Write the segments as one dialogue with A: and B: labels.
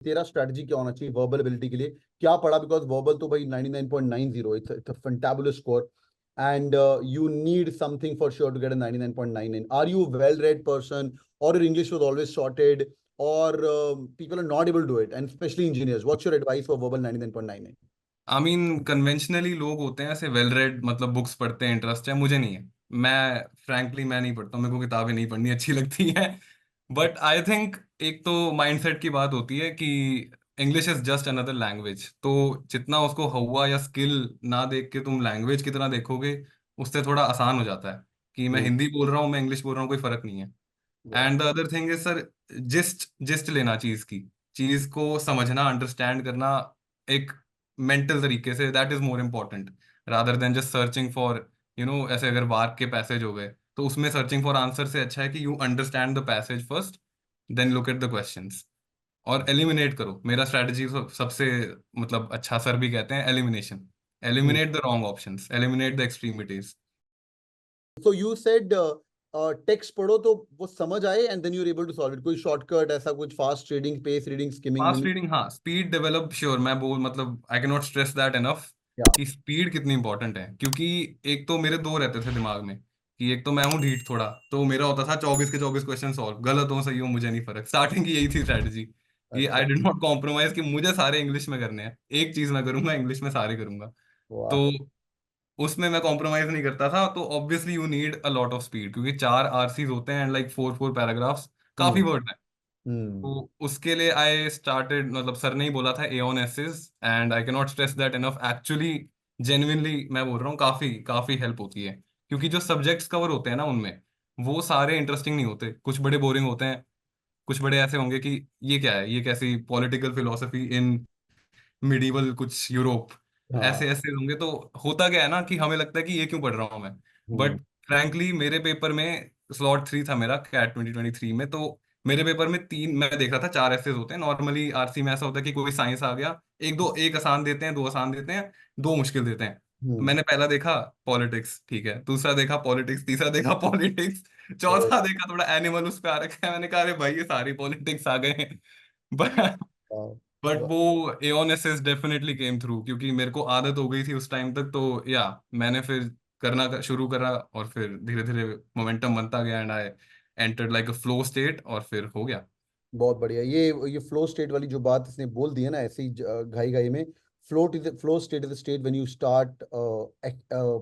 A: तेरा स्ट्रेटजी क्या होना चाहिए वर्बल एबिलिटी के लिए, क्या पढ़ा? बिकॉज वर्बल तो भाई 99.90, it's a fantabulous score, and you need something for sure to get a 99.99. Are you a well-read person, or your English was always sorted, or people are not able to do it, and especially engineers? What's your advice for verbal 99.99?
B: I mean conventionally लोग होते हैं ऐसे well read, मतलब books पढ़ते हैं, interest है, मुझे नहीं है। मैं फ्रैंकली मैं नहीं पढ़ता हूँ, मेरे को किताबें नहीं पढ़नी अच्छी लगती हैं। बट आई थिंक एक तो माइंडसेट की बात होती है कि English is just another language, तो जितना उसको हुआ या स्किल ना देख के तुम लैंग्वेज की तरह देखोगे, उससे थोड़ा आसान हो जाता है कि मैं
A: True.
B: हिंदी बोल रहा हूँ, मैं इंग्लिश बोल रहा हूँ, कोई फर्क नहीं है।
A: Yeah.
B: And the other thing is sir, gist gist लेना चीज की, चीज को समझना, अंडरस्टैंड करना एक मेंटल तरीके से, that is more important rather than just searching for ऐसे अगर वार्क के पैसेज हो गए तो उसमें सर्चिंग फॉर आंसर से अच्छा है कि you understand the passage first, then look at the questions और एलिमिनेट करो। मेरा स्ट्रैटेजी सबसे मतलब अच्छा सर भी कहते हैं elimination,
A: Hmm.
B: Eliminate the wrong options, eliminate the extremities.
A: So you said text पढ़ो तो वो समझ आए, and then you're able to solve it. कोई shortcut ऐसा कुछ fast reading, pace reading, skimming में
B: फास्ट
A: नहीं?
B: रीडिंग, हाँ, स्पीड डेवलप श्योर, मैं बोल मतलब आई can not stress that enough
A: Yeah.
B: कि स्पीड कितनी इंपॉर्टेंट है। क्योंकि एक तो मेरे दो रहते थे दिमाग में कि एक तो मैं हूँ ढीठ थोड़ा, तो मेरा होता था 24 के 24 क्वेश्चन सॉल्व, गलत हो सही हो मुझे नहीं फर्क। स्टार्टिंग की यही थी स्ट्रेटजी कि
A: अच्छा।
B: आई डिड नॉट कॉम्प्रोमाइज, कि मुझे सारे इंग्लिश में करने हैं, एक चीज मैं करूंगा इंग्लिश में सारे करूंगा।
A: वाह।
B: तो उसमें मैं कॉम्प्रोमाइज नहीं करता था। तो obviously you need a lot of speed, क्योंकि 4 आरसीज होते हैं एंड लाइक 4 4 पैराग्राफ्स, काफी
A: हम्म।
B: वर्ड।
A: हम्म।
B: तो उसके लिए आई स्टार्टेड, मतलब सर ने ही बोला था एओन एसेस, and I can not stress that enough actually. Genuinely मैं बोल रहा हूँ, काफी काफी हेल्प होती है, क्योंकि जो सब्जेक्ट्स कवर होते हैं ना उनमें, वो सारे इंटरेस्टिंग नहीं होते, कुछ बड़े बोरिंग होते हैं, कुछ बड़े ऐसे होंगे कि ये क्या है, ये कैसी पॉलिटिकल फिलोसफी इन मिडीवल कुछ यूरोप, ऐसे
A: हाँ।
B: ऐसे होंगे। तो होता क्या है ना कि हमें लगता है कि ये क्यों पढ़ रहा हूँ मैं।
A: हम्म।
B: बट फ्रैंकली मेरे पेपर में स्लॉट 3 था मेरा कैट 2023 में, तो मेरे पेपर में तीन, मैं देख रहा था, 4 ऐसे होते हैं नॉर्मली। आरसी में ऐसा होता है कि कोई साइंस आ गया, एक दो, एक आसान देते हैं, दो आसान देते हैं, दो मुश्किल देते हैं। तो
A: हम्म।
B: मैंने पहला देखा पॉलिटिक्स, ठीक है, दूसरा देखा पॉलिटिक्स, तीसरा देखा पॉलिटिक्स,
A: ओ,
B: चौथा देखा थोड़ा एनिमल उस पे आ रखा है। मैंने कहा अरे भाई ये सारी पॉलिटिक्स आ गए हैं।
A: वाह,
B: बट
A: वाह।
B: वो एओनेसिस डेफिनेटली केम थ्रू, क्योंकि मेरे को आदत हो गई थी उस टाइम तक। तो या मैंने फिर करना शुरू करा, और फिर धीरे धीरे मोमेंटम बनता गया, and I entered like a flow state, और फिर हो गया।
A: बहुत बढ़िया। ये फ्लो स्टेट वाली जो बात इसने बोल दी है ना, ऐसे ही घाई घाई में, flow state is the state when you start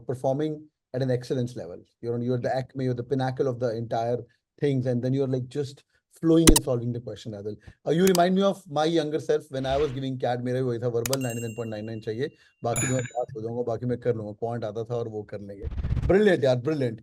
A: performing at an excellence level. You're the acme, you're the pinnacle of the entire things, and then you're like just flowing and solving the question as well. You remind me of my younger self when I was giving CAT. मेरा भी वही था, verbal 99.99 चाहिए, बाकी तो मैं पास हो जाऊंगा, बाकी मैं कर लूंगा, क्वांट आता था और वो कर लेंगे। ब्रिलियंट यार, ब्रिलियंट।